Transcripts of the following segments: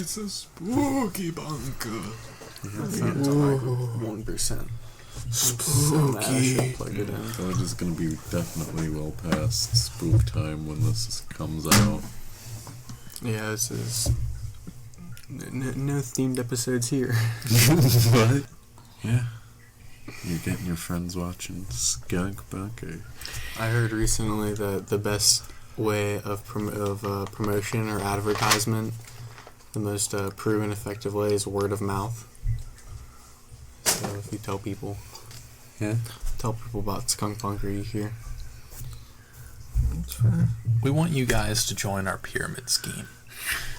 It's a spooky bunker. Yeah, that sounds like 1%. Spooky. Plug it in. It is going to be definitely well past spook time when this comes out. Yeah, this is no themed episodes here. What? Yeah. You're getting your friends watching Skunk Bunker. I heard recently that the best way of promotion or advertisement, the most proven effective way is word of mouth. So if you tell people, tell people about Skunk Bunker, you hear. That's fair. We want you guys to join our pyramid scheme.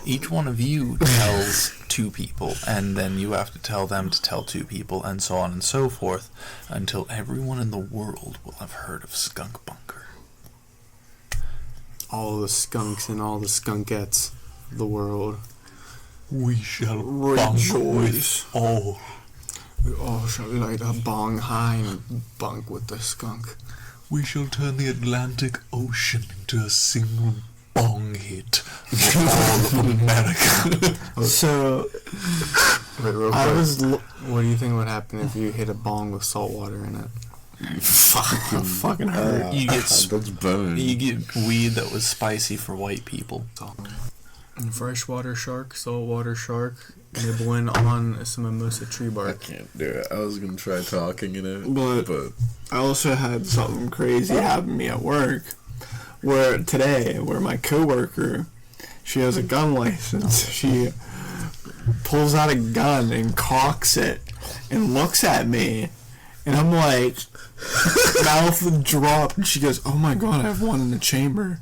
Each one of you tells 2 people, and then you have to tell them to tell 2 people, and so on and so forth, until everyone in the world will have heard of Skunk Bunker. All the skunks and all the skunkettes of the world. We shall Rejoice. all. We all shall light a bong high and bunk with the skunk. We shall turn the Atlantic Ocean into a single bong hit for all of America. So, Wait, real quick. What do you think would happen if you hit a bong with salt water in it? fucking hurt. You get That's bone. you get weed that was spicy for white people. Freshwater shark, saltwater shark, nibbling on some mimosa tree I bark. can't do it. I was going to try talking in it, But I also had something crazy happen to me at work, where my coworker, she has a gun license. She pulls out a gun and cocks it and looks at me, and I'm like, mouth dropped, and she goes, "Oh my god, I have one in the chamber."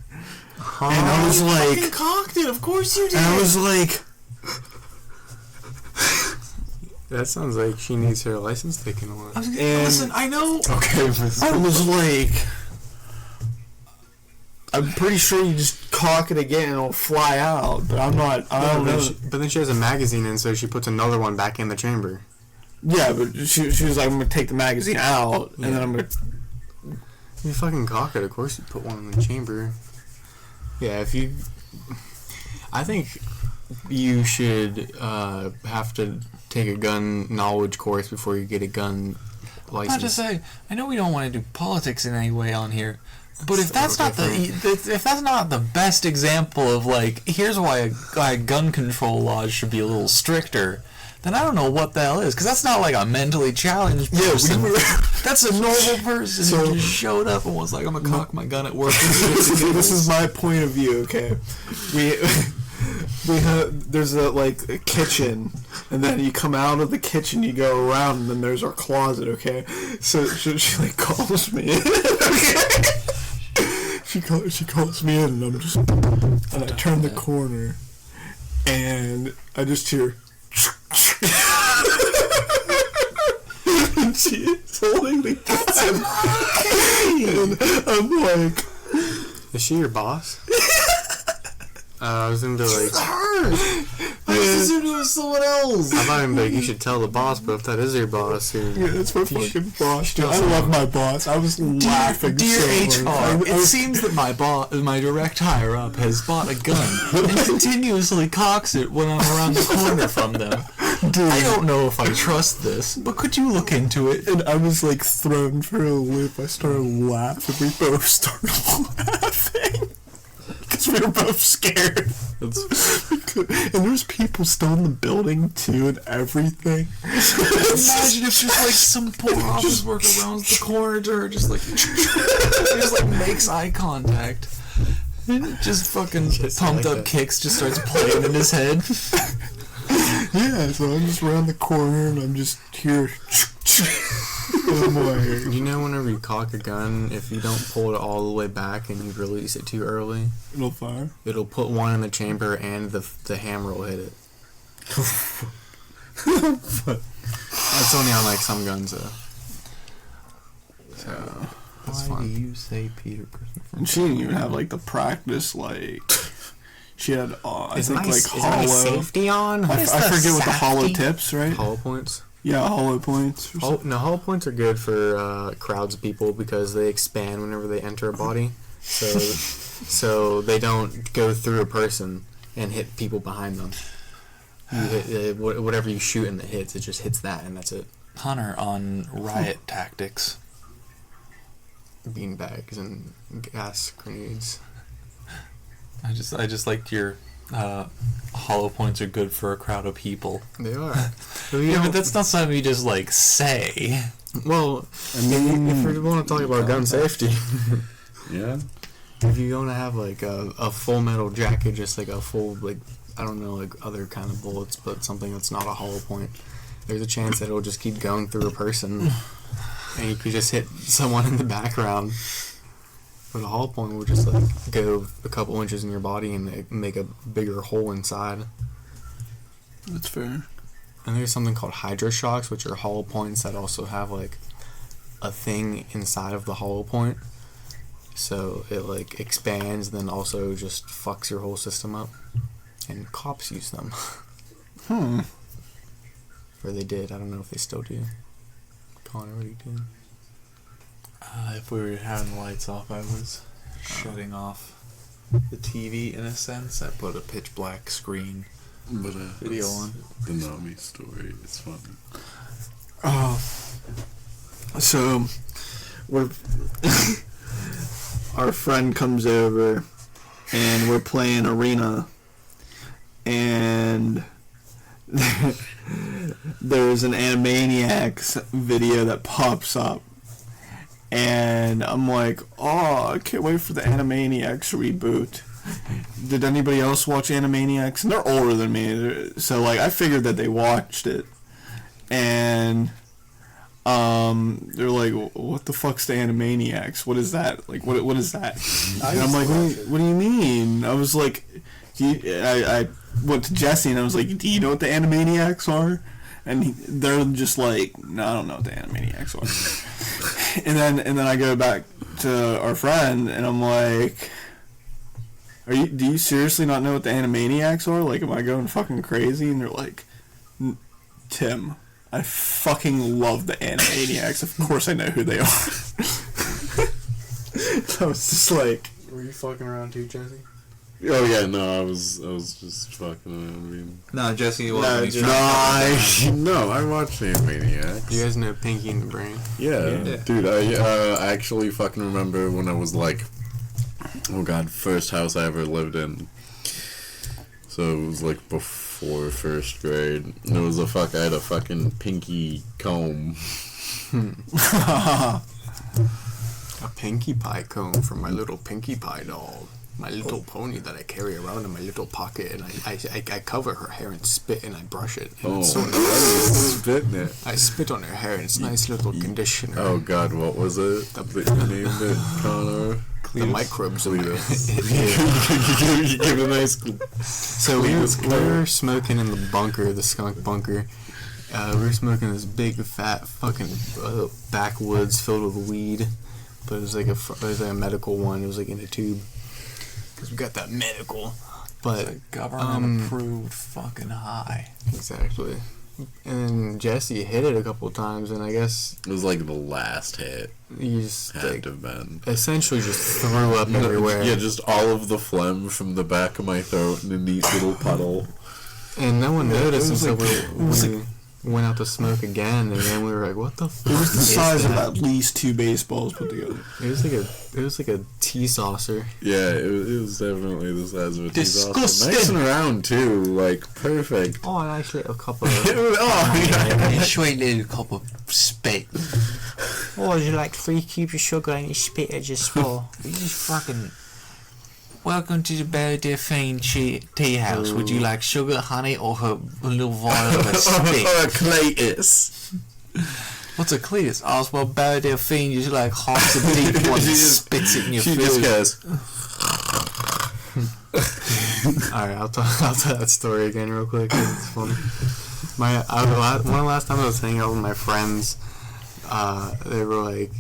And I was like, You cocked it, of course you did. and I was like, That sounds like she needs her license taken away. and I know. Okay, I was like, I'm pretty sure you just cock it again and it'll fly out, but I don't know. But then she has a magazine in, so she puts another one back in the chamber. Yeah, but she was like, I'm going to take the magazine out, and then I'm going to... You fucking cock it, of course you put one in the chamber. Yeah, if you... I think you should have to take a gun knowledge course before you get a gun license. Not to say, I know we don't want to do politics in any way on here, but if That's that's not if that's not the best example of like, here's why gun control laws should be a little stricter, then I don't know what the hell is, because that's not like a mentally challenged person. That's a normal person who just showed up and was like, I'm gonna cock my gun at work. This is my point of view, okay? We have, there's a kitchen, and then you come out of the kitchen, you go around, and then there's our closet, okay? So she like calls me in, okay? She calls me in, and I'm just, and I turn the corner, and I just hear, and she's holding the gun, and I'm like, Is she your boss? I was gonna be like, I just assumed it was someone else. I'm not even like, you should tell the boss, but if that is your boss, yeah, that's my fucking boss. still I love my boss. I was laughing Dear so HR, hard. it seems that my direct higher up has bought a gun and continuously cocks it when I'm around the corner from them. Dude. I don't know if I trust this, but could you look into it? And I was like thrown for a loop. I started laughing. We both started laughing. Because we were both scared. And there's people still in the building too and everything. Imagine if just like some poor office worker rounds the corner to her, just like makes eye contact. Just fucking pumped like up that. kicks just starts playing in his head. Yeah, so I'm just around the corner and I'm just here. Oh my. you know, whenever you cock a gun, if you don't pull it all the way back and you release it too early, It'll fire. it'll put one in the chamber and the hammer will hit it. That's only on like some guns though. So that's Why fun. do you say Peter Griffin? And she didn't even have like the practice, like. She had, I Is think, my like hollow. safety on? I forget what the hollow tips, right? Hollow points. Yeah, hollow points. Or something. Hollow points are good for crowds of people because they expand whenever they enter a body. So they don't go through a person and hit people behind them. You hit, whatever you shoot and it hits, it just hits that, and that's it. Hunter, on riot tactics. Beanbags and gas grenades. I just liked your hollow points are good for a crowd of people. They are. Yeah, but that's not something you just like say. Well, I mean, if we want to talk about gun safety, Yeah. if you're gonna have like a full metal jacket, just like a full like I don't know like other kind of bullets, but something that's not a hollow point, there's a chance that it'll just keep going through a person, and you could just hit someone in the background. But a hollow point will just like go a couple inches in your body and make a bigger hole inside. That's fair. And there's something called hydroshocks, which are hollow points that also have like a thing inside of the hollow point. So it like expands, then also just fucks your whole system up. And cops use them. Or they did. I don't know if they still do. Connor, what do you do? If we were having the lights off, I was shutting off the TV in a sense. I put a pitch black screen But video it's on. the Nami story. It's funny. So, we're our friend comes over, and we're playing Arena, and there's an Animaniacs video that pops up, and I'm like, oh, I can't wait for the Animaniacs reboot. Did anybody else watch Animaniacs? And they're older than me, so like I figured that they watched it, and they're like, what the fuck's the Animaniacs? What is that? Like, what is that? And I'm like, what do you mean? I was like, I went to Jesse and I was like, do you know what the Animaniacs are? And they're just like, no, I don't know what the Animaniacs are. and then I go back to our friend and I'm like, do you seriously not know what the Animaniacs are? Like, am I going fucking crazy? And they're like, Tim, I fucking love the Animaniacs. Of course I know who they are. So I was just like... Were you fucking around too, Jesse? Oh yeah, no, I was just fucking around. I mean, No, Jesse no, I watched Animaniacs. You guys know Pinky and the Brain? Yeah, dude, I actually fucking remember when I was like, oh god, first house I ever lived in. So it was like before first grade. And it was I had a fucking pinky comb. A Pinkie Pie comb from my little Pinkie Pie doll. My little pony that I carry around in my little pocket, and I cover her hair and spit and I brush it. And it's so nice. Spitting it. I spit on her hair and it's a nice little conditioner. Oh god, what was it? That you named it, Connor? The microbes in my You give a nice. So we were smoking in the bunker, the Skunk Bunker. We were smoking this big fat fucking backwoods filled with weed, but it was like a medical one. It was like in a tube. Cause we got that medical, but It's a government approved fucking high. exactly. And then Jesse hit it a couple times, and I guess It was like the last hit. you just Had like to have been. essentially just threw up everywhere. Yeah, just all of the phlegm from the back of my throat in a neat little puddle. And no one noticed was until like- we went out to smoke again, and then we were like, "What the?" Fuck It was the is size of that? at least 2 baseballs put together. It was like a tea saucer. Yeah, it was definitely the size of a tea saucer. Disgusting. Nice and round too, like perfect. Oh, and actually a cup of. Oh, A sweet little cup of spit. Oh, would you like 3 cubes of sugar and you spit it just full? You just fucking. Welcome to the Belvedere Fane tea house. Would you like sugar, honey, or a little vial of spit? or a Cletus. What's a cletus? Oh, it's well, Belvedere Fiend usually like half the deep one She and just- spits it in your She food. just goes. Alright, I'll tell that story again real quick. 'Cause it's funny. One of the last time I was hanging out with my friends, they were like,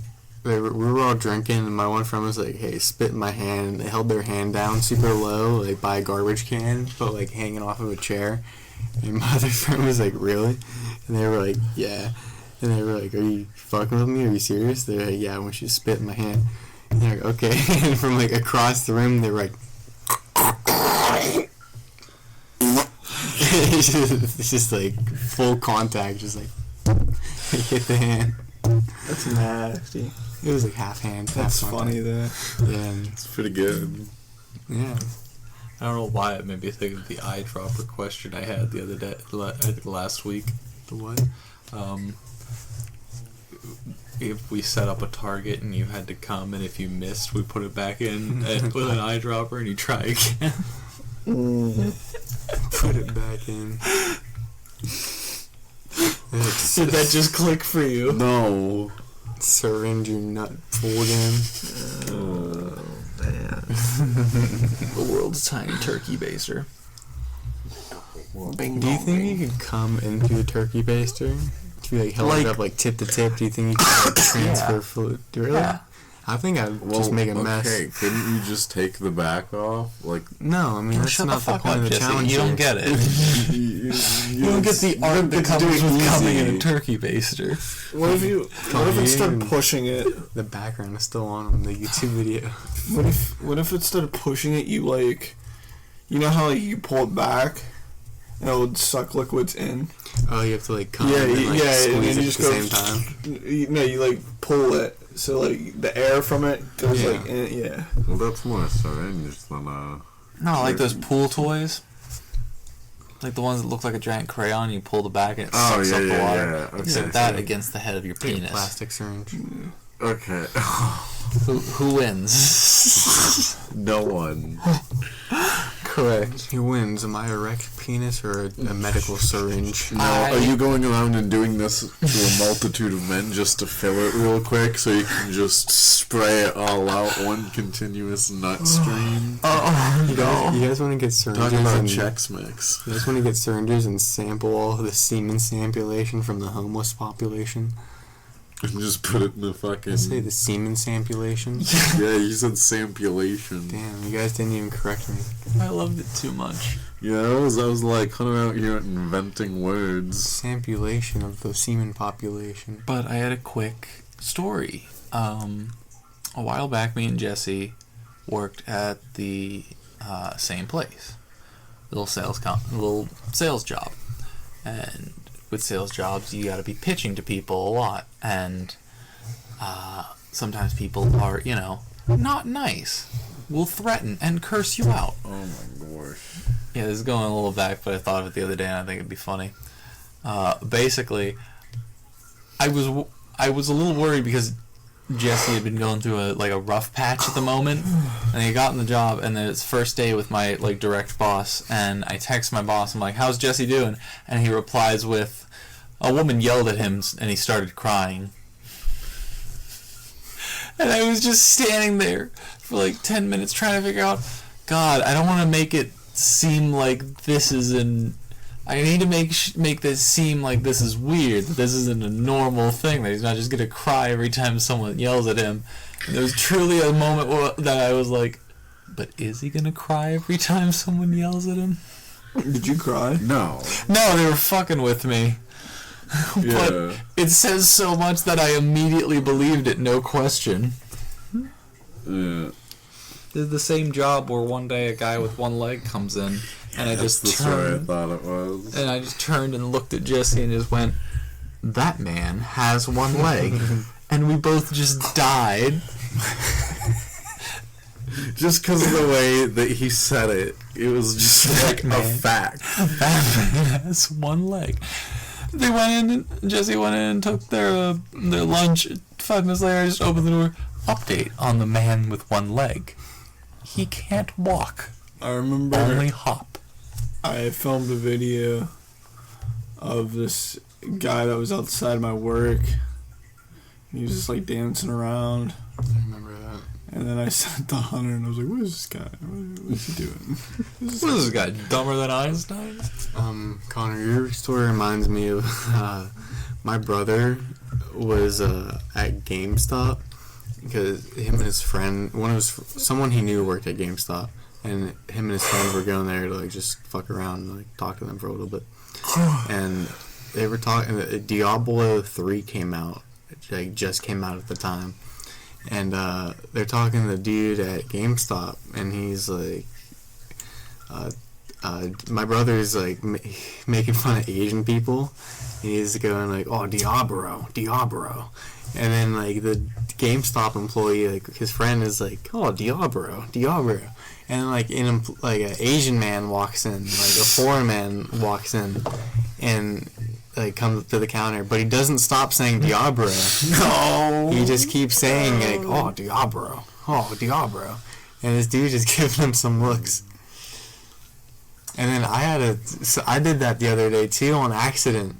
we were all drinking, and my one friend was like, "Hey, spit in my hand." And they held their hand down super low, like by a garbage can, but like hanging off of a chair. And my other friend was like, "Really?" And they were like, "Yeah." And they were like, "Are you fucking with me? Are you serious?" They're like, "Yeah, I want you to spit in my hand." And they're like, "Okay." And from like across the room, they were like, it's just like full contact, just like hit the hand. That's nasty. It was like half hand. That's half funny though. Yeah, and, It's pretty good. yeah. I don't know why it made me think of the eyedropper question I had the other day, I think last week. The what? If we set up a target and you had to come, and if you missed, we put it back in with an eyedropper and you try again. Put it back in. Did that just click for you? No. Syringe your nut full again. Oh man. The world's tiny turkey baster. Bing Do you bong, think bing. you could come into a turkey baster? If you like held Like- it up like tip to tip, do you think you could like, transfer fluid? Really? Yeah. I think I'd just make a mess. Okay, couldn't you just take the back off? Like, No, I mean Oh, that's shut not the fuck point up, of the Jesse. challenge. You don't here. get it. You don't get the art that comes with coming in a turkey baster. What if you? What if instead of pushing it? The background is still on the YouTube video. What if instead of pushing it, you like, you know how like you pull it back, and it would suck liquids in. Oh, you have to like come Yeah, and like yeah, and squeeze then it you at just the go. same time. No, you like pull it, so like the air from it goes Yeah. like in. Yeah. well, that's more a syringe than a. No, like those pool toys. Like the ones that look like a giant crayon, you pull the back and it Oh, sucks yeah, up the yeah, water. yeah. Okay, Except that so- against the head of your Like a penis. plastic syringe. Okay. Who wins? No one. Correct. Who wins? Am I a erect penis or a medical syringe? No, are you going around and doing this to a multitude of men just to fill it real quick so you can just spray it all out one continuous nut stream? You guys want to get syringes? Talking about and, Chex Mix. You guys want to get syringes and sample all the semen sampulation from the homeless population? And just put it in the fucking. I say the semen sampulation. Yeah, you said sampulation. Damn, you guys didn't even correct me. I loved it too much. Yeah, I was like coming out here inventing words. Sampulation of the semen population. But I had a quick story. A while back, me and Jesse worked at the same place. Little sales job. And with sales jobs, you gotta be pitching to people a lot. And sometimes people are, not nice. Will threaten and curse you out. Oh my gosh. Yeah, this is going a little back, but I thought of it the other day and I think it'd be funny. Basically, I was a little worried because Jesse had been going through a rough patch at the moment, and he got in the job, and then it's first day with my direct boss, and I text my boss, I'm like, how's Jesse doing? And he replies with, a woman yelled at him and he started crying. And I was just standing there for 10 minutes trying to figure out, God, I don't want to make it seem like this is I need to make this seem like this is weird, that this isn't a normal thing, that he's not just going to cry every time someone yells at him. And there was truly a moment that I was like, but is he going to cry every time someone yells at him? Did you cry? No. No, they were fucking with me. But Yeah. it says so much that I immediately believed it, no question. Yeah. Did the same job where one day a guy with one leg comes in, and I That's just the story I turned, thought it was. and I just turned and looked at Jesse and just went, that man has one leg. And we both just died. Just because of the way that he said it, it was just like a man. fact. That man has one leg. They went in, Jesse went in and took their lunch. 5 minutes later, I just opened the door. Update on the man with one leg. He can't walk, I remember only hop. I filmed a video of this guy that was outside my work. He was just dancing around. I remember that. And then I sent the Hunter and I was like, what is this guy? What is he doing? What is this guy, dumber than Einstein? Connor, your story reminds me of my brother was at GameStop because him and his friend, someone he knew worked at GameStop, and him and his friend were going there to just fuck around and talk to them for a little bit. And they were talking. Diablo 3 came out, just came out at the time. And they're talking to the dude at GameStop, and he's like, my brother is like making fun of Asian people. And he's going like, "Oh, Diablo, Diablo," and then like the GameStop employee, like his friend, is like, "Oh, Diablo, Diablo," and like an Asian man walks in, like a foreign man walks in, and like comes up to the counter, but he doesn't stop saying Diablo. No. He just keeps saying like, "Oh, Diablo, oh, Diablo," and this dude just giving him some looks. And then I did that the other day too on accident.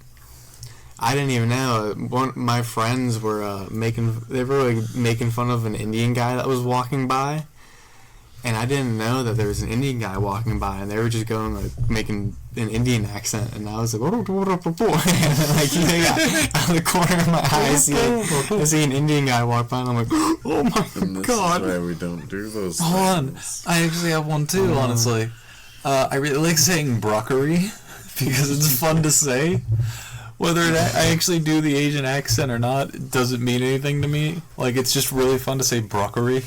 I didn't even know. My friends were making fun of an Indian guy that was walking by, and I didn't know that there was an Indian guy walking by, and they were just going like making an Indian accent, and I was like, and then, like, out of the corner of my eye, I see an Indian guy walk by, and I'm like, oh my And this god! is why we don't do those Hold on. things. I actually have one too, honestly. I really like saying broccoli because it's fun to say. Whether I actually do the Asian accent or not, it doesn't mean anything to me. Like, it's just really fun to say broccoli.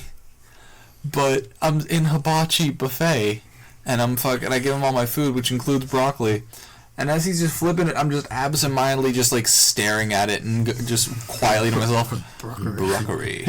But I'm in hibachi buffet, and I give him all my food, which includes broccoli. And as he's just flipping it, I'm just absentmindedly just like staring at it and just quietly to myself, broccoli. Broccoli.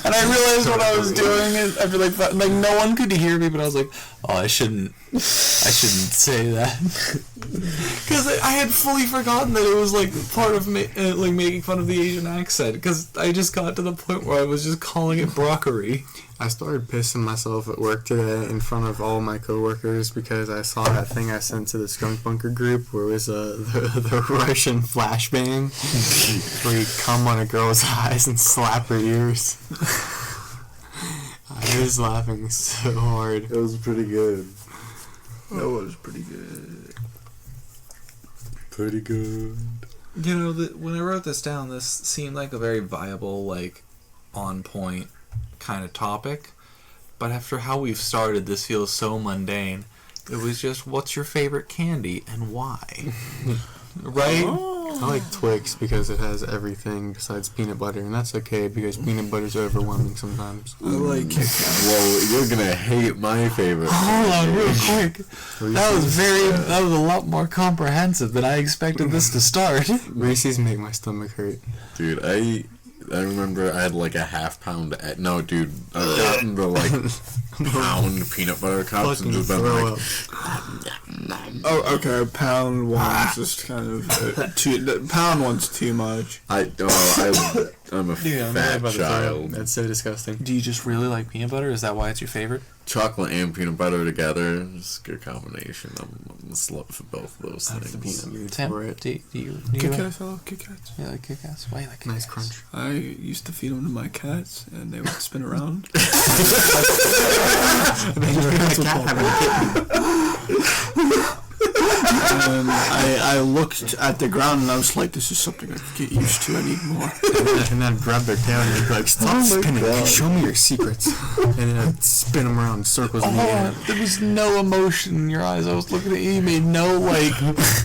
And I realized what I was doing is I feel like no one could hear me, but I was like, oh, I shouldn't say that, because I had fully forgotten that it was like part of like making fun of the Asian accent, because I just got to the point where I was just calling it broccoli. I started pissing myself at work today in front of all my coworkers because I saw that thing I sent to the Skunk Bunker group where it was the Russian flashbang where you come on a girl's eyes and slap her ears. I was laughing so hard. It was pretty good. That was pretty good. Pretty good. You know, when I wrote this down, this seemed like a very viable, like, on point kind of topic, but after how we've started, this feels so mundane. It was just, what's your favorite candy and why? Right? I like Twix because it has everything besides peanut butter, and that's okay because peanut butter's overwhelming sometimes. I like Kit Kat. Well, you're gonna hate my favorite. Hold on, real quick. That was a lot more comprehensive than I expected this to start. Reese's make my stomach hurt. Dude, I remember I had like a half pound. No, dude, I've gotten the like pound peanut butter cups and just been like, Oh, okay. Pound one's just kind of the pound one's too much. I'm a fat child. That's so disgusting. Do you just really like peanut butter? Is that why it's your favorite? Chocolate and peanut butter together is a good combination. I'm a slut for both of those That's the things. peanut butter Tim, for it. do you Kit like, Kats, I love Kit Kats. you like Kit Kats? Why you like Kit Nice Kats? crunch. I used to feed them to my cats, and they would spin around. And I looked at the ground and I was like, this is something I could get used to. I need more. And then I'd grab their tail and they'd be like, stop spinning. Show me your secrets. And then I'd spin them around in circles in the air. There was no emotion in your eyes. I was looking at you. You made no, like...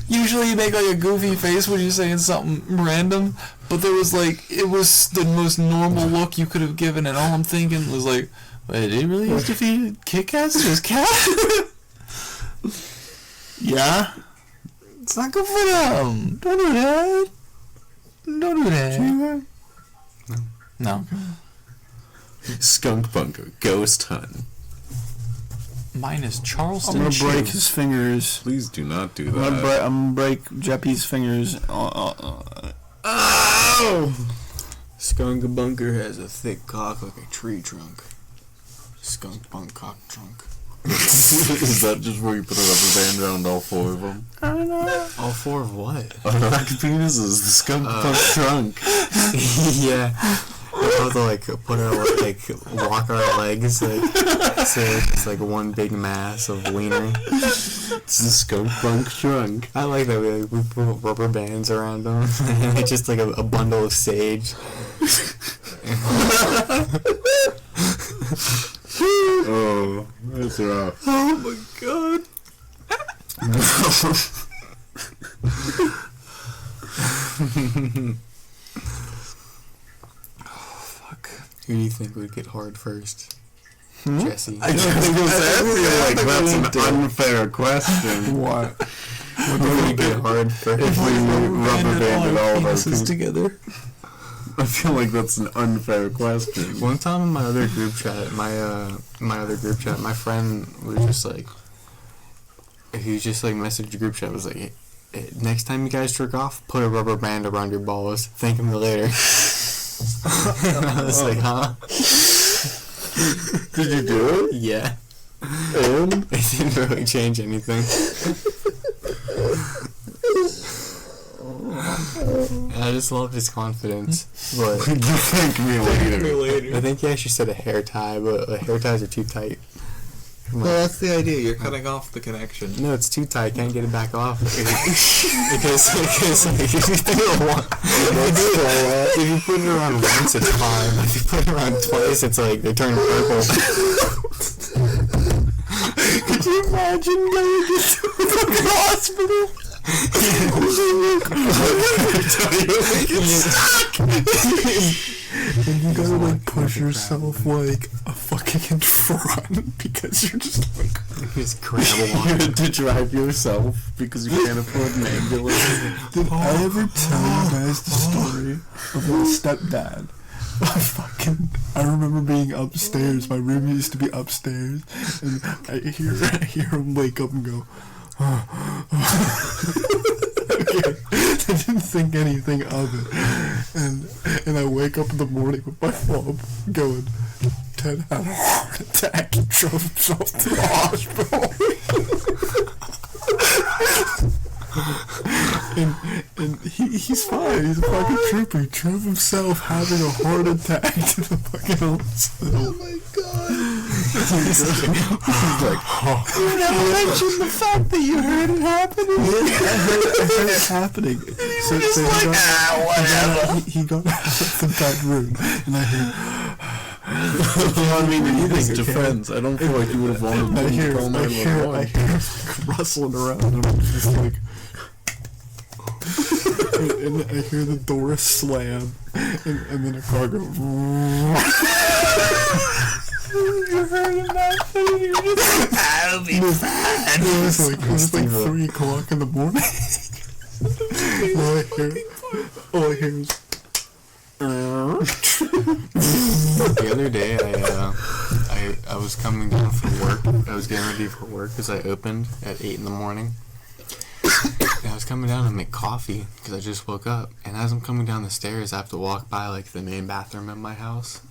Usually you make, like, a goofy face when you're saying something random. But there was, like... It was the most normal look you could have given. And all I'm thinking was, like... Wait, did he really used to feed Kit Kats to his cat? Yeah? It's not good for them. Don't do that. Don't do that. No. Skunk Bunker, Ghost Hunt. Mine is I'm Charleston gonna break Chew. his fingers. Please do not do I'm gonna, that. I'm gonna break Jeppy's fingers. Oh! Skunk Bunker has a thick cock like a tree trunk. Skunk Bunk cock trunk. Is that just where you put a rubber band around all four of them? All four of what? Black penises, the skunk punk trunk. Yeah. We're supposed to like put our like walk our legs like so it's like one big mass of wiener. It's the skunk punk trunk. I like that we put rubber bands around them and it's just like a bundle of sage. Oh, that's rough. Oh my god. Fuck. Who do you think would get hard first? Jesse. I feel like that's an unfair question. What? What do we get hard for? If we rubber banded all of our penises together. I feel like that's an unfair question. One time in my other group chat, my friend was just like, he just like messaged the group chat, was like, hey, next time you guys jerk off, put a rubber band around your balls. Thank me later. And I was like, huh? Did you do it? Yeah. And? It didn't really change anything. I just love his confidence. But You thank me later. I think he actually said a hair tie, but hair ties are too tight. Well, that's the idea. You're cutting off the connection. No, it's too tight. Can't get it back off. because like, if you do it once, if you put it around once, it's fine. If you put it around twice, it's like they turn purple. Could you imagine going into the hospital? And you gotta like push yourself like a fucking in front because you're just like You just grab You along. had to drive yourself because you can't afford an ambulance. Did I ever tell you guys the story of my stepdad? I remember being upstairs. My room used to be upstairs, and I hear him wake up and go. Okay. I didn't think anything of it, and I wake up in the morning with my mom going, "Ted had a heart attack. He drove himself to the hospital." and he's fine. He's a fucking trooper. He drove himself having a heart attack to the fucking hospital. Oh my god. He's like, you never mentioned the fact that you heard it happening. I heard it happening. So he got out of the bedroom, and I hear. I mean, in his defense, I don't feel like you would have wanted I to hear call 911. I hear him rustling around, and I'm just like. and I hear the door slam, and then a car go. You heard of that thing? You're just That'll be fine. It was like 3 o'clock in the morning. All I hear is. The other day, I was coming down from work. I was getting ready for work because I opened at 8 in the morning. And I was coming down to make coffee because I just woke up. And as I'm coming down the stairs, I have to walk by like the main bathroom in my house.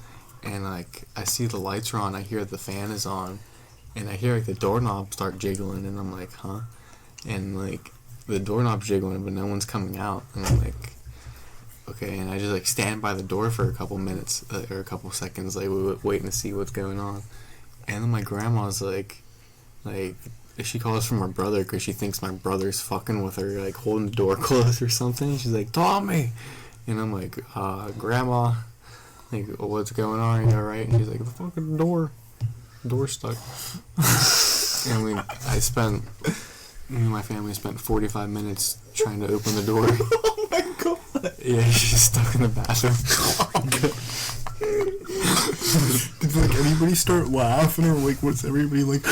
And like I see the lights are on. I hear the fan is on, and I hear like the doorknob start jiggling. And I'm like, huh? And like the doorknob's jiggling, but no one's coming out. And I'm like, okay. And I just like stand by the door for a couple minutes or a couple seconds, like waiting to see what's going on. And then my grandma's like she calls from her brother because she thinks my brother's fucking with her, like holding the door closed or something. She's like, Tommy, and I'm like, Grandma, like, what's going on? You alright? And she's like, the fucking door's stuck. And me and my family spent 45 minutes trying to open the door. Oh my god! Yeah, she's stuck in the bathroom. Did like anybody start laughing, or like was everybody like?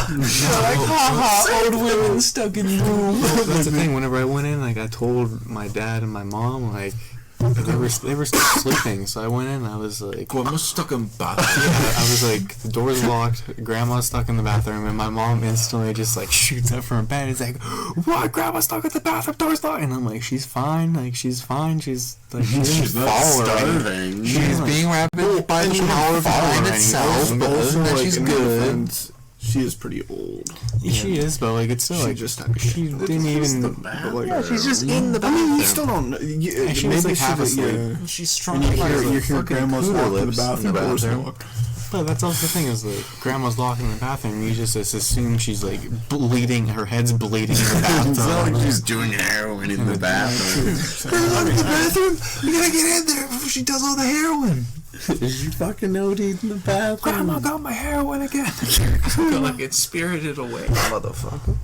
Old women stuck in room. That's the thing. Whenever I went in, like I told my dad and my mom, like they were still sleeping. So I went in. And I was like, Well, I'm stuck in bathroom. I was like, the door's locked. Grandma's stuck in the bathroom, and my mom instantly just like shoots up from her bed. It's like, what? Grandma's stuck in the bathroom. Door's locked. And I'm like, she's fine. Like she's fine. She's like, She's not starving. She's being rapid by the power of mind itself. But other than that, she's in her good. defense, she is pretty old. She is, but like it's still like she didn't even. Like, She's just in the I mean, you bathroom. still don't know. And she was like half asleep. She's strong. And you hear grandma's walk to the bathroom. Doors bathroom. locked. But that's also the thing is like grandma's locked in the bathroom. You just assume she's like bleeding. Her head's bleeding in the bathtub. It's not like she's doing heroin in the bathroom. bathroom. You gotta get in there before she does all the heroin. Did you fucking OD'd in the bathroom? Grandma got my heroin again. I feel like it's spirited away, motherfucker.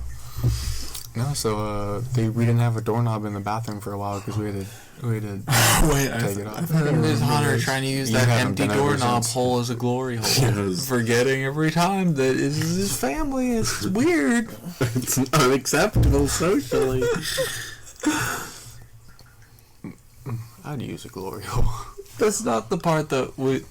No, so we didn't have a doorknob in the bathroom for a while because we had to Wait, take it off. Ms. Hunter trying to use You that haven't empty been over doorknob since. hole as a glory hole. Yes. Forgetting every time that it's his family. It's weird. It's unacceptable socially. I'd use a glory hole. That's not the part that we...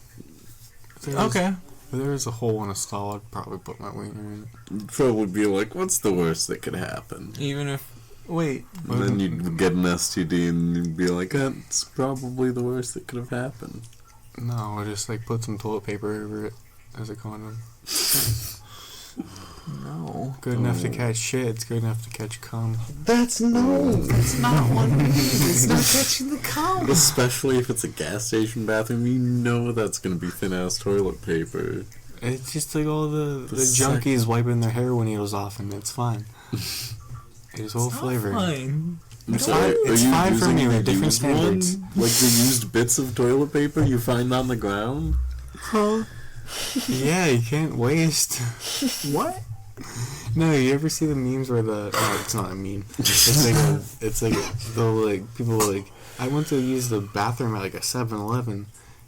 Okay. If there was a hole in a stall, I'd probably put my wiener in it. You'd probably be like, what's the worst that could happen? Even if... Wait. And then you'd get an STD and you'd be like, that's probably the worst that could have happened. No, I just like put some toilet paper over it as a condom. No. Good enough to catch shit. It's good enough to catch cum. That's that's not what It's not catching the cum. Especially if it's a gas station bathroom, you know that's gonna be thin ass toilet paper. It's just like all the sec- junkies wiping their heroin needles off, and it's fine. It's all flavored. Fine. I'm It's sorry, fine- are it's you fine for using me the with different used standards. one? Like the used bits of toilet paper you find on the ground? Huh? Yeah, you can't waste. What? No, you ever see the memes where it's not a meme. It's like people like, I went to use the bathroom at like a 7-Eleven,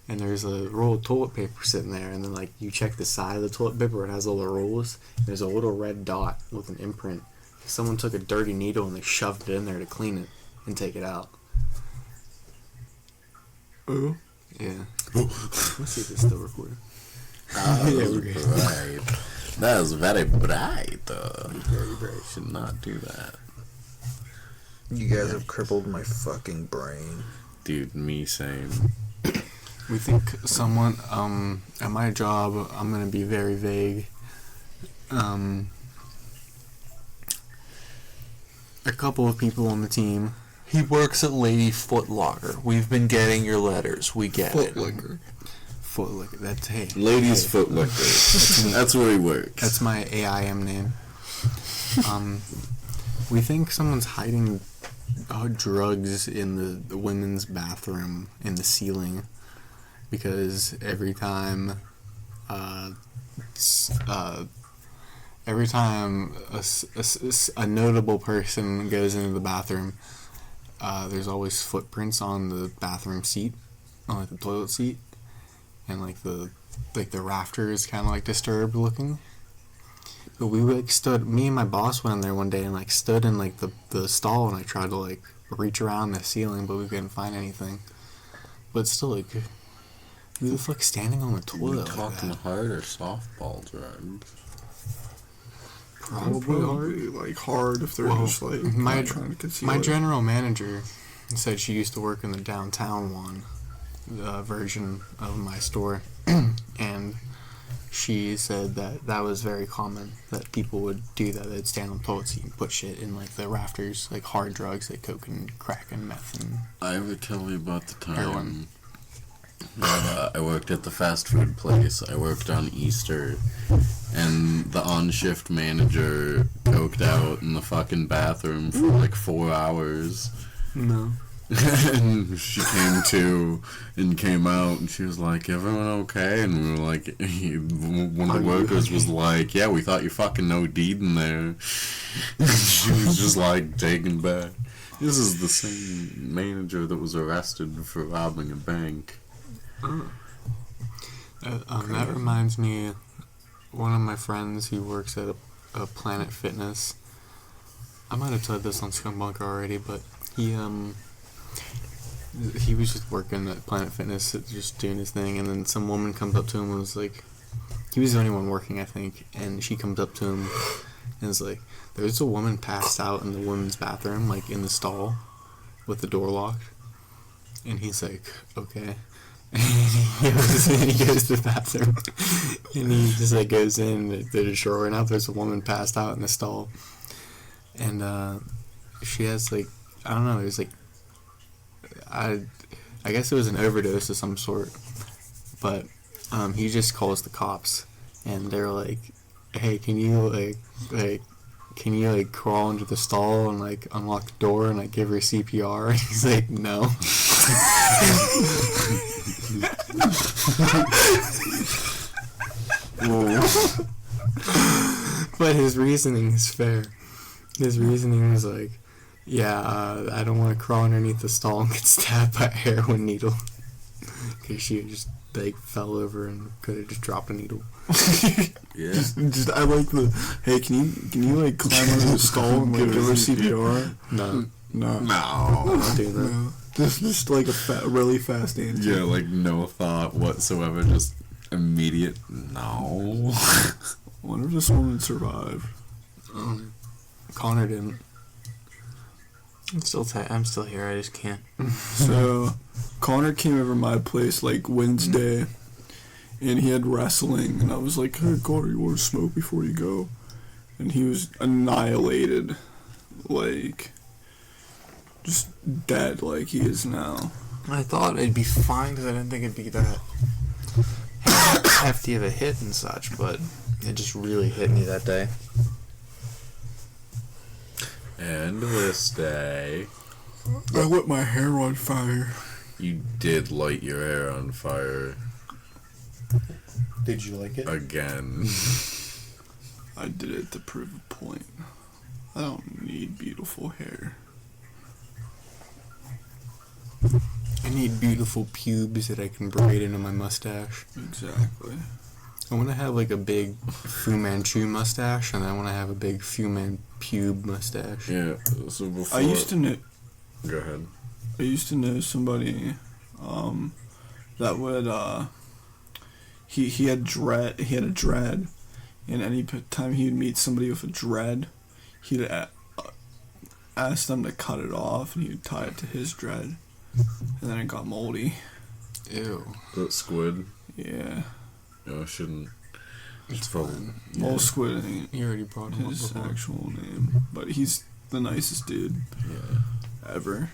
and there's a roll of toilet paper sitting there, and then like you check the side of the toilet paper, it has all the rolls, and there's a little red dot with an imprint. Someone took a dirty needle and they shoved it in there to clean it and take it out. Ooh. Yeah. Let's see if it's still recording. That Yeah, was we're good. bright. That was very bright. Very bright. Should not do that. You guys have crippled my fucking brain. Dude, me same. We think someone, at my job, I'm gonna be very vague. A couple of people on the team. He works at Lady Foot Locker. We've been getting your letters. We get it. Footlicker. That's hey. Ladies' hey. foot liquor. That's where he works. That's my AIM name. We think someone's hiding drugs in the women's bathroom in the ceiling, because every time a notable person goes into the bathroom, there's always footprints on the bathroom seat, on like the toilet seat, and like the rafter is kind of like disturbed looking. But we like me and my boss went in there one day and like stood in like the stall, and I tried to like reach around the ceiling, but we couldn't find anything. But it's still like, who the fuck standing on the We toilet like talking that? hard or softball drugs? Probably hard. Like hard if they're Well, just like my- not trying to conceal My it. general manager said she used to work in the downtown one version of my store, and she said that was very common, that people would do that. They'd stand on the toilet seat and put shit in like the rafters, like hard drugs, like coke and crack and meth and I ever tell you about the time Heroin. that I worked at the fast food place. I worked on Easter, and the on-shift manager coked out in the fucking bathroom for like 4 hours. no. And she came to and came out, and she was like, "Everyone okay?" And we were like, one of the workers was like, "Yeah, we thought you fucking OD'd in there." She was just like taken back. This is the same manager that was arrested for robbing a bank. That reminds me, one of my friends who works at a Planet Fitness. I might have said this on Skunk Bunker already, but he was just working at Planet Fitness, just doing his thing, and then some woman comes up to him and was like, he was the only one working, I think, and she comes up to him and is like, "There's a woman passed out in the women's bathroom, like in the stall, with the door locked." And he's like, "Okay." And he goes to the bathroom, and he just like goes in, there's a drawer, and out there's a woman passed out in the stall, and she has like, I don't know, there's like, I guess it was an overdose of some sort, but he just calls the cops, and they're like, "Hey, can you crawl into the stall and like unlock the door and like give her CPR?" And he's like, "No." But his reasoning is fair. His reasoning was like, yeah, I don't want to crawl underneath the stall and get stabbed by a heroin needle. Because she just, like, fell over and could have just dropped a needle. Yeah. Just I like the, hey, can you like climb under the stall and like give her CPR? No. No. I'm No. not doing that. No. Just like a really fast answer. Yeah, like no thought whatsoever, just immediate. No. I wonder if this woman survived. Connor didn't. I'm still here. I just can't. So, Connor came over my place like Wednesday, and he had wrestling, and I was like, hey, Connor, you want to smoke before you go? And he was annihilated, like, just dead like he is now. I thought it'd be fine because I didn't think it'd be that hefty of a hit and such, but it just really hit me that day. And this day, I lit my hair on fire. you did light your hair on fire Did you like it? again. I did it to prove a point. I don't need beautiful hair. I need beautiful pubes that I can braid into my mustache. Exactly. I want to have like a big Fu Manchu mustache, and I want to have a big Fu Man pube mustache. Yeah, so before... I used to know. Go ahead. I used to know somebody, that would, he had dread, he had a dread, and any time he would meet somebody with a dread, he'd ask them to cut it off, and he would tie it to his dread, and then it got moldy. Ew. That squid. Yeah. No, I shouldn't. It's probably... fine. Well, Squid ain't You already brought him up his before. actual name, but he's the nicest dude Yeah. ever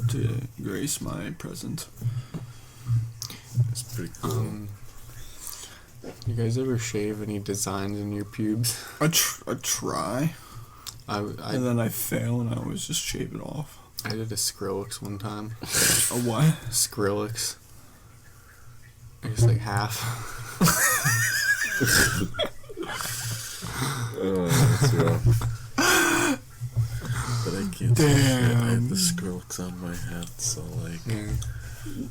to grace my presence. It's pretty cool. You guys ever shave any designs in your pubes? I try, and I then I fail, and I always just shave it off. did a Skrillex one time. A what? Skrillex. Just like half. That's rough. But I can't say shit. I have the Skrillex on my head, so like... Yeah.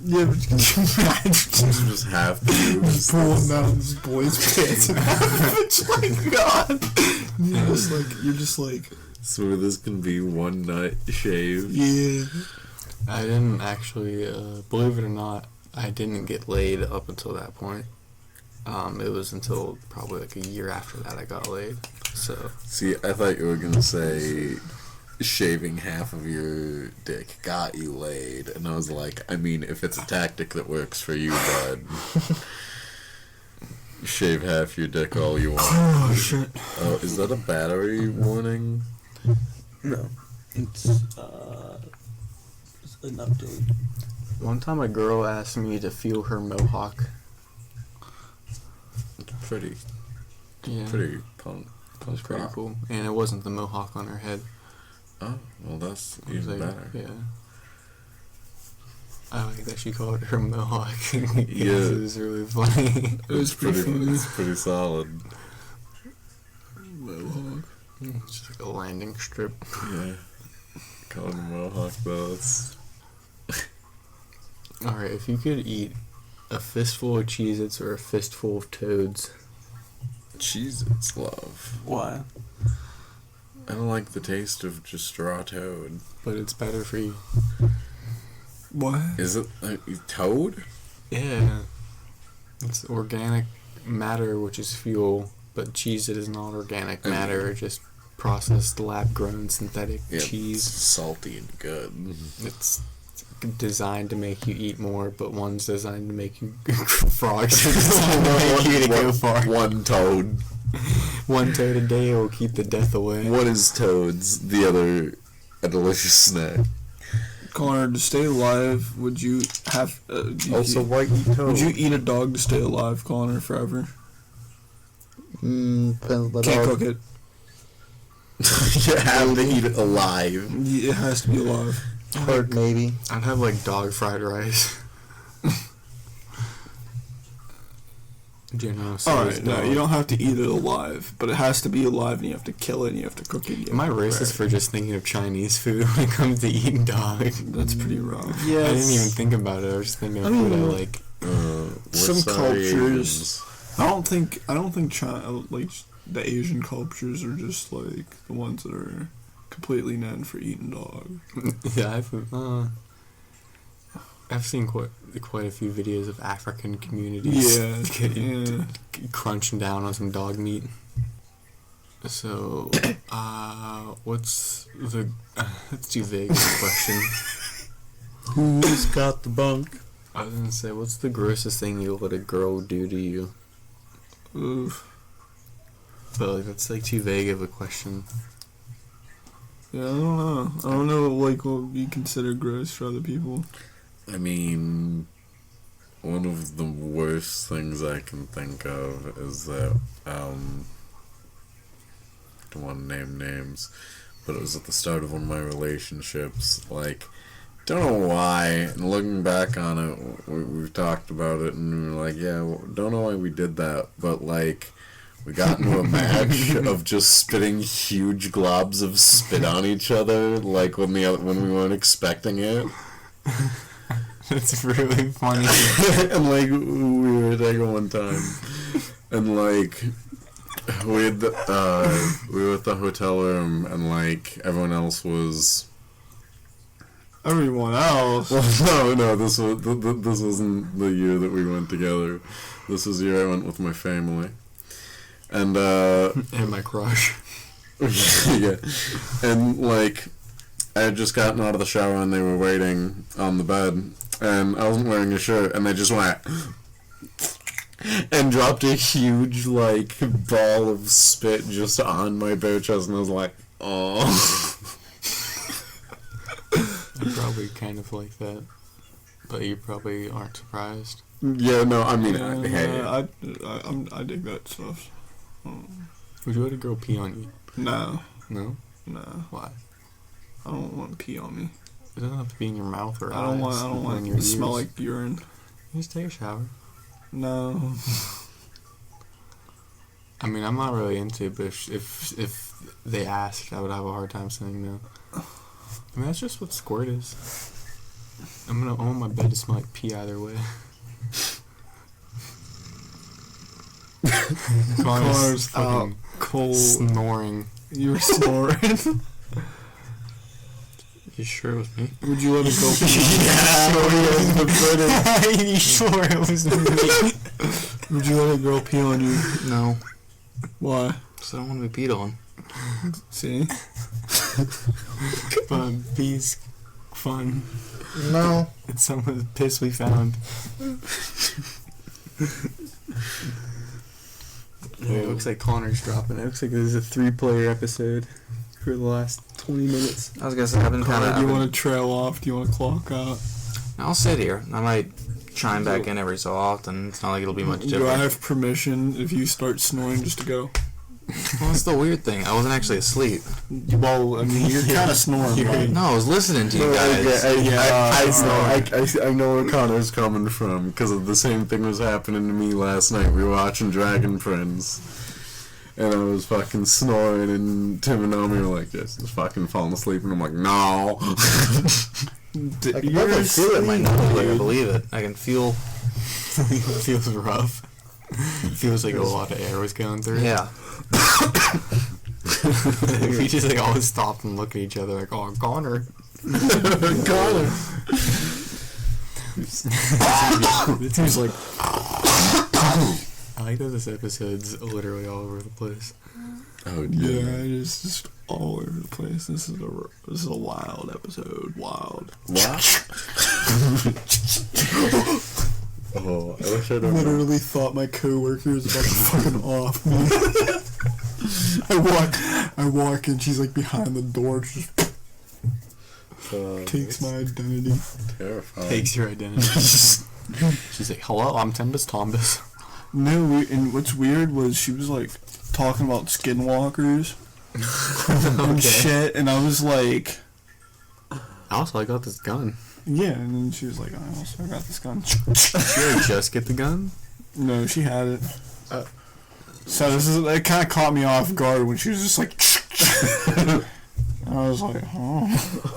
Yeah, but can you imagine Just half pubes. pulling down this boy's pants and it's like, God. You're just like, So this can be one night shave. yeah. I didn't actually, believe it or not, I didn't get laid up until that point. It was until probably like a year after that I got laid. So See, I thought you were gonna say shaving half of your dick got you laid, and I was like, I mean, if it's a tactic that works for you, bud, shave half your dick all you want. Oh, shit. Oh, is that a battery warning? No. It's an update. one time a girl asked me to feel her mohawk. Pretty punk. That was pretty rock. cool. And it wasn't the mohawk on her head. Oh, well, that's It was even like, better. yeah. I like that she called it her mohawk. Yeah. It was really funny. It was pretty funny. It's pretty solid. Mohawk. It's just like a landing strip. Yeah. Call it a mohawk, though. It's... Alright, if you could eat a fistful of Cheez-Its or a fistful of Toads, Cheez-Its, love. Why? I don't like the taste of just raw toad. but it's better for you. What? Is it toad? Yeah. It's organic matter, which is fuel, but Cheez-It is not organic matter, just processed lab-grown synthetic Yeah, It's cheese. salty and good. It's designed to make you eat more, but one's designed to make you frogs are designed to make you to go far. One toad. One toad a day will keep the death away. One is toads, the other a delicious snack. Connor, to stay alive, would you have... Why eat toad? would you eat a dog to stay alive, Connor, forever? Depends on the Can't dog. cook it. You have to eat it alive. It has to be alive. Hard, maybe. I'd have like dog fried rice. General Alright, no, you don't have to eat it alive, but it has to be alive and you have to kill it and you have to cook it. Am I racist for just thinking of Chinese food when it comes to eating dog? That's pretty rough. I didn't even think about it. I was just thinking of food I like. Some what's our cultures. Asians? I don't think China, like the Asian cultures, are just like the ones that are completely known for eating dog. Yeah, I've seen quite a few videos of African communities crunching down on some dog meat. So, what's the? That's too vague of a question. Who's got the bunk? I was gonna say, what's the grossest thing you let a girl do to you? Oof. But like, that's like too vague of a question. Yeah, I don't know. I don't know like what would be considered gross for other people. I mean, one of the worst things I can think of is that, I don't want to name names, but it was at the start of one of my relationships, like, don't know why, and looking back on it, we've talked about it, and we were like, yeah, well, don't know why we did that, but, like, we got into a match of just spitting huge globs of spit on each other, like, when we weren't expecting it. That's really funny. And like we were there one time, and like we were at the hotel room, and like everyone else was. Everyone else. Well, no, this wasn't the year that we went together. This was the year I went with my family, and and my crush. yeah, and like I had just gotten out of the shower and they were waiting on the bed. And I wasn't wearing a shirt, and they just went and dropped a huge, like, ball of spit just on my bare chest, and I was like, oh. I'm probably kind of like that, but you probably aren't surprised. Yeah, no, I mean, I dig that stuff. Would you let a girl pee on you? No. No? No. Why? I don't want pee on me. It doesn't have to be in your mouth or I don't eyes. want it to smell like urine. You just take a shower. No. I mean, I'm not really into it, but if they asked, I would have a hard time saying no. I mean, that's just what squirt is. I want my bed to smell like pee either way. Connor's fucking cold. Snoring. You were snoring? You sure it was me? Would you let it go? You sure it was me? Would you let a girl pee on you? No. Why? Because I don't want to be peed on. See? But pee's fun. No. It's some of the piss we found. It looks like Connor's dropping. It looks like this is a 3-player episode for the last 20 minutes. I was gonna say I've been kind Connor, of. do you want to trail off? Do you want to clock out? I'll sit here. I might chime back in every so often. It's not like it'll be much different. Do I have permission if you start snoring just to go? Well, that's the weird thing. I wasn't actually asleep. Well, I mean, you're kind of snoring, right? No, I was listening to you guys. I know where Connor's coming from, because the same thing was happening to me last night. We were watching Dragon Prince, and I was fucking snoring, and Tim and Naomi were like, yes, just fucking falling asleep, and I'm like, no. I can definitely feel it in my nose. Like, I believe it. I can feel. It feels rough. It feels like a lot of air was going through. Yeah. We just like always stop and look at each other like, oh, Connor. Connor. It seems like I like that this episode's literally all over the place. Oh, Yeah, yeah. it's just all over the place. This is a wild episode. Wild. What? Oh, I wish I'd have Literally thought my coworker was about to fucking off me. I walk in, she's like behind the door, just takes my identity. terrifying. Takes your identity. She's like, hello, I'm Tempest Tombus. No, and what's weird was she was like talking about skinwalkers and shit, and I was like, Also, I got this gun. yeah, and then she was like, I got this gun. Did you just get the gun? No, she had it. So it kind of caught me off guard when she was just like. I was like, oh.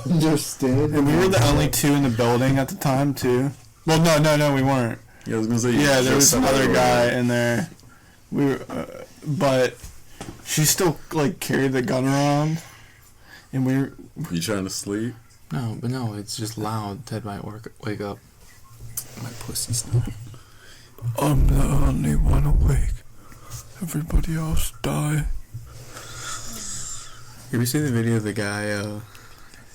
Understand. And we were the only two in the building at the time too. Well, no, we weren't. Yeah, I was gonna say. Yeah, there was some other guy Right. in there. We were, but she still like carried the gun around, and we were. You trying to sleep? No, it's just loud. Ted might wake up. My pussy's not. I'm the only one awake. Everybody else die. You ever see the video of the guy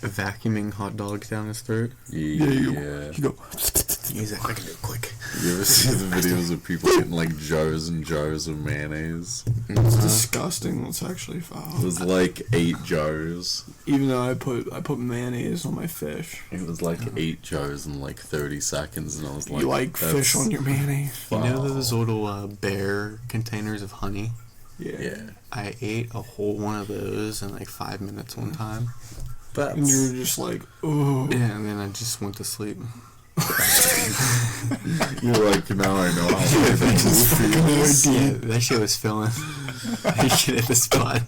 vacuuming hot dogs down his throat? Yeah. You go. He's like, I can do it quick. You ever see the videos of people getting like jars and jars of mayonnaise? It's disgusting. It's actually foul. It was like 8 jars. Even though I put mayonnaise on my fish. It was like 8 jars in like 30 seconds, and I was like, You like fish on your mayonnaise? You know those little bear containers of honey? Yeah. I ate a whole one of those in like 5 minutes one time. And you were just like, oh. Yeah, and then I just went to sleep. You're like, now I know how it Yeah, that shit was filling. That shit at the spot.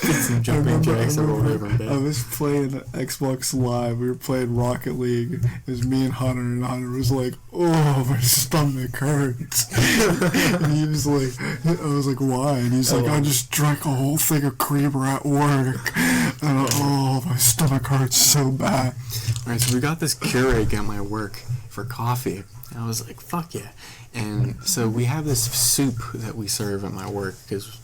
Did some jumping jacks and rolled over in I bed. was playing Xbox Live. We were playing Rocket League. It was me and Hunter was like, "Oh, my stomach hurts." And he was like, "I was like, why?" And he's like, "I just drank a whole thing of creamer at work, and my stomach hurts so bad." Alright, so we got this Keurig at my work for coffee. And I was like, fuck yeah. And so we have this soup that we serve at my work, because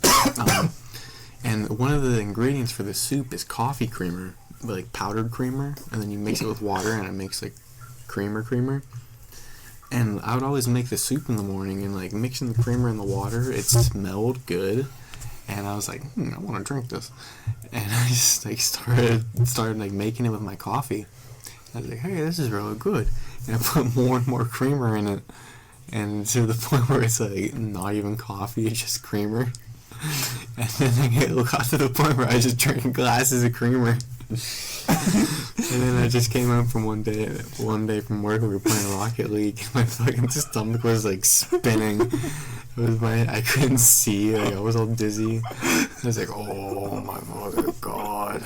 and one of the ingredients for the soup is coffee creamer, like powdered creamer, and then you mix it with water and it makes like creamer. And I would always make the soup in the morning, and like mixing the creamer in the water, it smelled good. And I was like, I want to drink this. And I just like started like making it with my coffee. I was like, hey, this is really good. And I put more and more creamer in it. And to the point where it's like not even coffee, it's just creamer. And then it got to the point where I just drank glasses of creamer. And then I just came home from one day from work, we were playing Rocket League, and my fucking stomach was like spinning. I couldn't see, like I was all dizzy. I was like, oh my fucking god.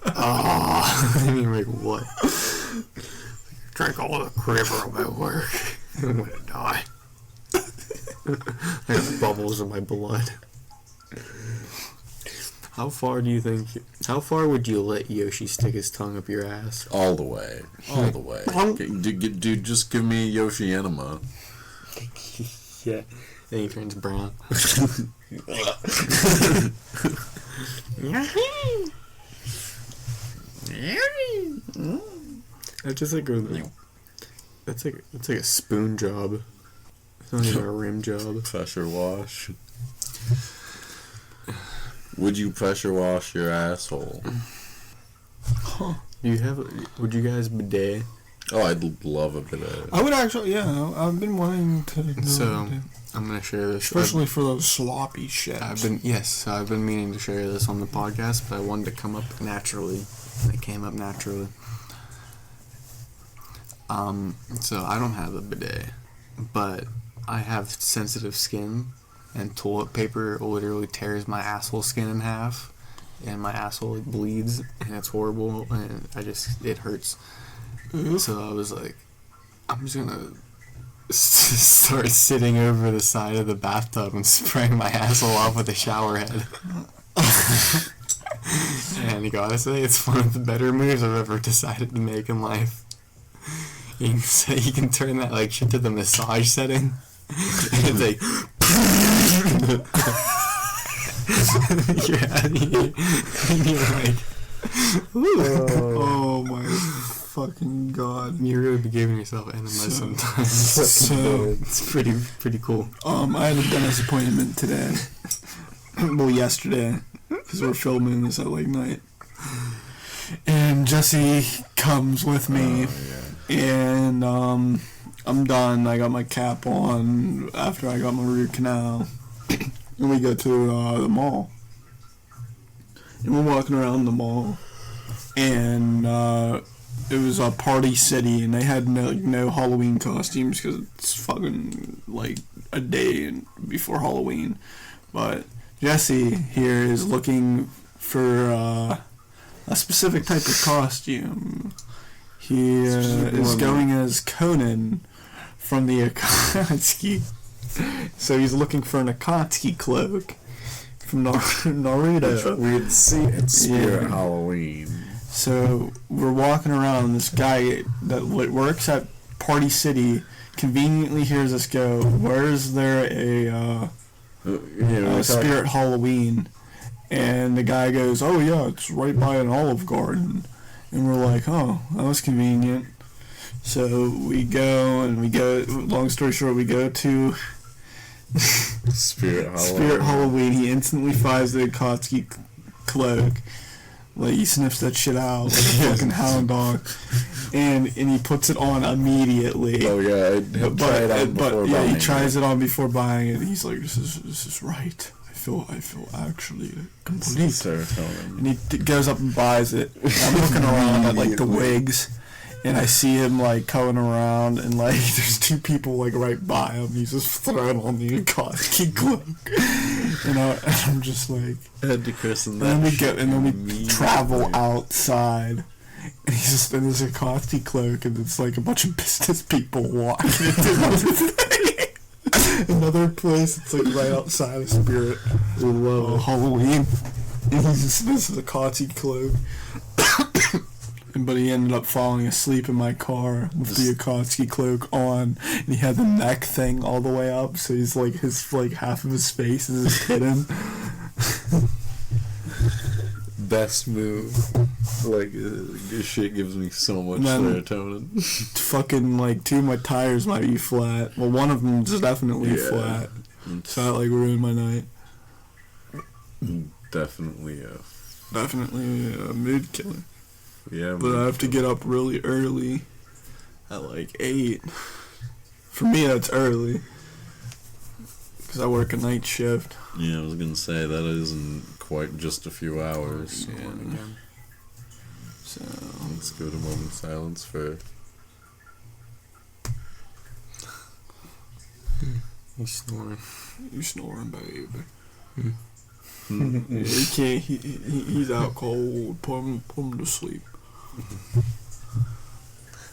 Oh, I mean, like what? Drank all the creamer at my work. I'm gonna die. I got bubbles in my blood. How far would you let Yoshi stick his tongue up your ass? All the way. Dude, just give me Yoshi Enema. Yeah. Then he turns brown. That's just like that's like a spoon job. It's not even a rim job. Pressure wash. Would you pressure wash your asshole? Would you guys bidet? Oh, I'd love a bit of. I would actually, yeah. I've been wanting to do So it, I'm gonna share this. especially for those sloppy shit. I've been meaning to share this on the podcast, but I wanted to come up naturally, and it came up naturally. So I don't have a bidet, but I have sensitive skin, and toilet paper literally tears my asshole skin in half, and my asshole bleeds, and it's horrible, and it hurts. So I was like, I'm just gonna start sitting over the side of the bathtub and spraying my asshole off with a shower head. And you gotta say, it's one of the better moves I've ever decided to make in life. You can turn that like shit to the massage setting, and it's like, you're like, Oh my fucking god. you really be giving yourself enemas sometimes. So, It's pretty cool. I had a dentist appointment today. Well, yesterday, because we're filming this at late night. And Jesse comes with me, and I'm done. I got my cap on after I got my root canal, and we go to the mall. And we're walking around the mall, and it was a party city, and they had no Halloween costumes because it's fucking like a day before Halloween. But Jesse here is looking for a specific type of costume. He is going as Conan from the Akatsuki. So he's looking for an Akatsuki cloak from Naruto. We'd see it Spirit Halloween. So we're walking around, and this guy that works at Party City conveniently hears us go, "Where's there a Spirit Halloween?" And the guy goes, "Oh yeah, it's right by an Olive Garden." And we're like, "Oh, that was convenient." So we go. Long story short, we go to Spirit Halloween. He instantly finds the Akatsuki cloak. Like, he sniffs that shit out like a fucking hound dog, and he puts it on immediately. Oh yeah, he'll try it on before buying he tries it on before buying it. He's like, "This is right. I feel actually complete." Serotonin. And he goes up and buys it. And I'm looking around at like the wigs, and I see him like coming around, and like there's two people like right by him. He's just throwing on the Akatsuki cloak, and I'm just like. I had to christen that. And then we travel outside, and he's just in his Akatsuki cloak, and it's like a bunch of business people walking into another place. It's like right outside of Spirit Halloween, and he's just in his Akatsuki cloak. But he ended up falling asleep in my car with the Akatsuki cloak on, and he had the neck thing all the way up, so he's like half of his face is hidden. Best move. Like, this shit gives me so much serotonin. Fucking, like, two of my tires might be flat. Well, one of them is definitely flat. So that, like, ruined my night. Definitely a mood killer. Yeah, but I have to get up really early at, like, 8. For me, that's early. Because I work a night shift. Yeah, I was gonna say, that isn't quite just a few hours. Yeah. So let's go to moment of silence for. He's snoring. You snoring, baby. He can't. He's out cold. Put him to sleep.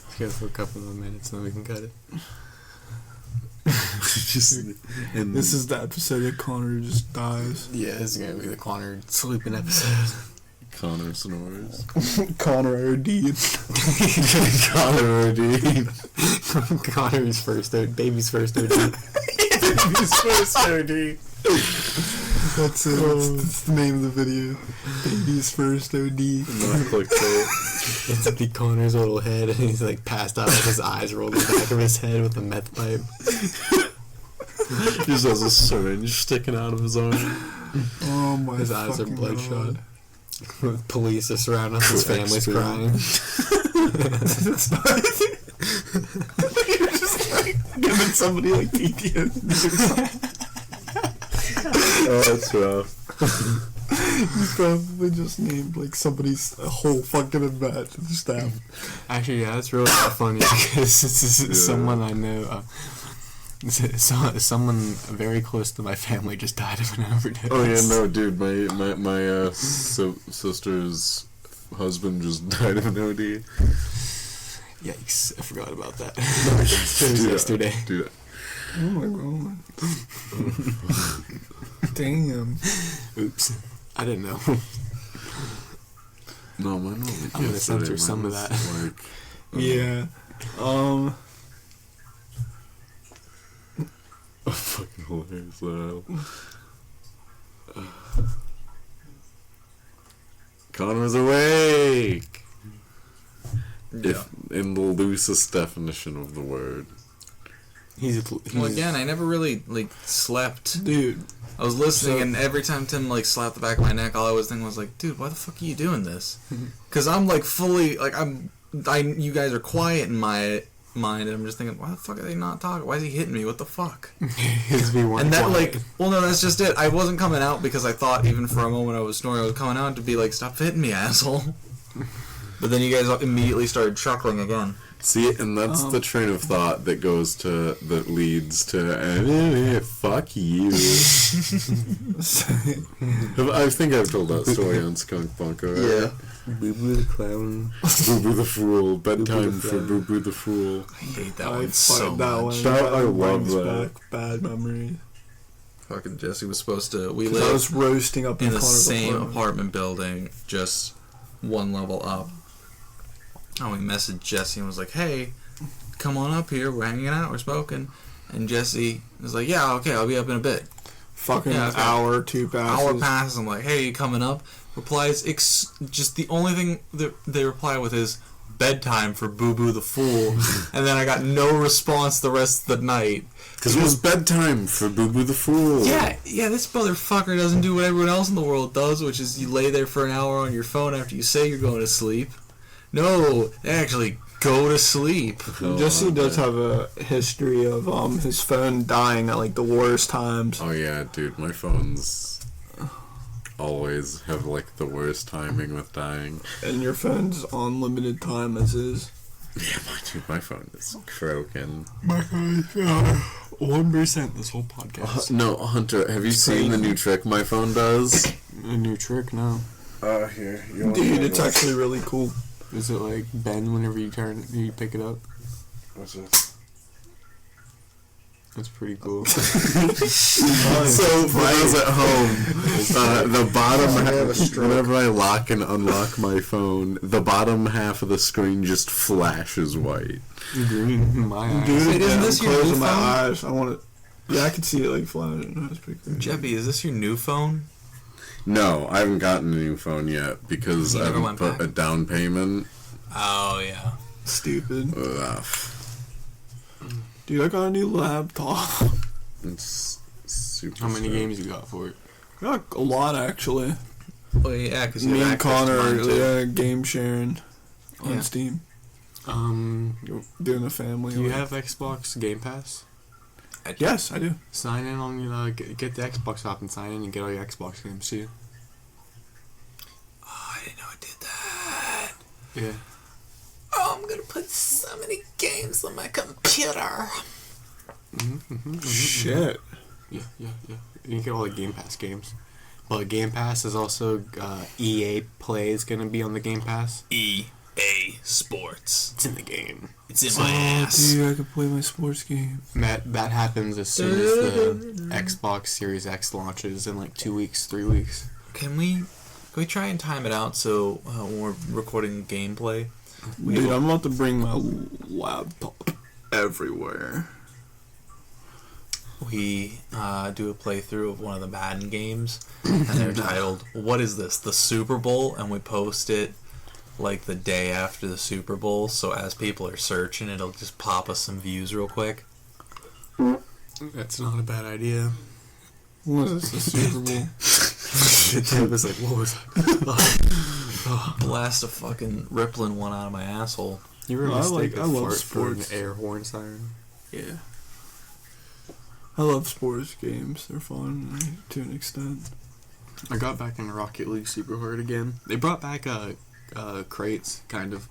Let's go for a couple more minutes, and then we can cut it. This is the episode that Connor just dies. Yeah, this is gonna be the Connor sleeping episode. Connor snores. Connor OD'd. Connor OD'd. Connor's baby's first OD. Baby's first OD. That's it. That's the name of the video. Baby's first OD. Not clickbait. It's at the Connor's little head, and he's like passed out with his eyes rolled in the back of his head with a meth pipe. He just has a syringe sticking out of his arm. Oh my! His eyes are bloodshot. Police are surrounding his For family's extra. crying. You're just like giving somebody like PTSD. Oh, that's rough. He's probably just named like somebody's whole fucking event and staff. Actually, yeah, that's really funny because this is someone I know. Someone very close to my family just died of an overdose. Oh yeah, no, dude, my sister's husband just died of an OD. Yikes! I forgot about that. It was yesterday. Dude. Oh my god. Damn. Oops. I didn't know. No, mine was I'm gonna censor some of that. Like, Yeah. fucking hilarious. Connor's awake. If in the loosest definition of the word. Well, again, I never really like slept. Dude. I was listening, and every time Tim like slapped the back of my neck, all I was thinking was like, "Dude, why the fuck are you doing this?" Because I'm like fully like you guys are quiet in my mind, and I'm just thinking, why the fuck are they not talking? Why is he hitting me? What the fuck? And that like, well, no, that's just it. I wasn't coming out because I thought even for a moment I was snoring. I was coming out to be like, stop hitting me, asshole. But then you guys immediately started chuckling again. See, and that's the train of thought that leads to, fuck you. I think I've told that story on Skunk Bunker, right? Yeah. Boo Boo the Clown. Boo Boo the Fool. Bedtime for Boo Boo the Fool. I hate that I one so fuck that much. one. I love brings that. back bad memories. Fucking Jesse was supposed to. We 'Cause I lived was roasting up in the corner of same apartment. apartment building, just one level up. And we messaged Jesse and was like, "Hey, come on up here. We're hanging out. We're smoking." And Jesse was like, "Yeah, okay, I'll be up in a bit." Fucking Yeah, okay. hour, 2 passes. Hour passes. I'm like, "Hey, you coming up?" Replies, just the only thing that they reply with is bedtime for Boo Boo the Fool. And then I got no response the rest of the night. Because it was bedtime for Boo Boo the Fool. Yeah, this motherfucker doesn't do what everyone else in the world does, which is you lay there for an hour on your phone after you say you're going to sleep. No, they actually go to sleep. Jesse does have a history of his phone dying at like the worst times. Oh yeah, dude, my phones always have like the worst timing with dying. And your phone's on limited time as is. Yeah, my phone is croaking. My phone 1% this whole podcast. No, Hunter, have you seen the new trick my phone does? A new trick now. Here. Dude, it's actually really cool. Is it like bend whenever you pick it up? What's this? That's pretty cool. So for those at home, the bottom whenever I lock and unlock my phone, the bottom half of the screen just flashes white. Green in my eyes. Dude, Wait, isn't this I'm your new closing my phone? eyes. I want it. Yeah, I can see it like flashing. That's pretty cool. Jeppy, is this your new phone? No, I haven't gotten a new phone yet because You I never haven't went put back? a down payment. Oh, yeah. Stupid. Ugh. Dude, I got a new laptop. It's super. How many sad. games you got for it? Got a lot actually. Oh, yeah, because you Me have and access to Connor mine, too. are game sharing on Yeah. Steam. Doing the family. Do you like- have Xbox Game Pass? Yes, I do. Sign in on get the Xbox app and sign in and get all your Xbox games too. Oh, I didn't know I did that. Yeah. Oh, I'm going to put so many games on my computer. Shit. Yeah. You can get all the Game Pass games. But Game Pass is also EA Play is gonna be on the Game Pass. EA Sports. It's in the game. It's in my ass. Dude, I could play my sports game. That happens as soon as the Xbox Series X launches in like 2 weeks, 3 weeks. Can we try and time it out so when we're recording gameplay? Dude, I'm about to bring my laptop everywhere. We do a playthrough of one of the Madden games, and they're titled, "What is this? The Super Bowl?" And we post it like the day after the Super Bowl, so as people are searching, it'll just pop us some views real quick. That's not a bad idea. What is this, the Super Bowl? It was like, what was that? Blast a fucking rippling one out of my asshole. You were I mistaken love fart for an sports. air horn siren. Yeah. I love sports games. They're fun to an extent. I got back into Rocket League super hard again. They brought back crates, kind of.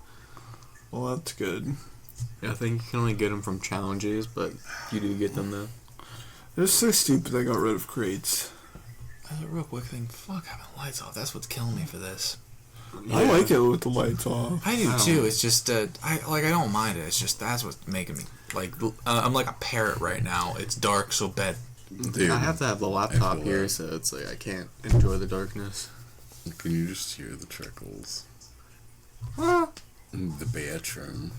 Well, that's good. Yeah, I think you can only get them from challenges, but you do get them though. They're so stupid they got rid of crates. As a real quick thing, fuck having lights off. That's what's killing me for this. I like it with the lights off. I do I don't- too. It's just I don't mind it. It's just that's what's making me like I'm like a parrot right now. It's dark, so bed. Dude, I have to have the laptop I here, feel so it's like I can't enjoy the darkness. Can you just hear the trickles? The bedroom.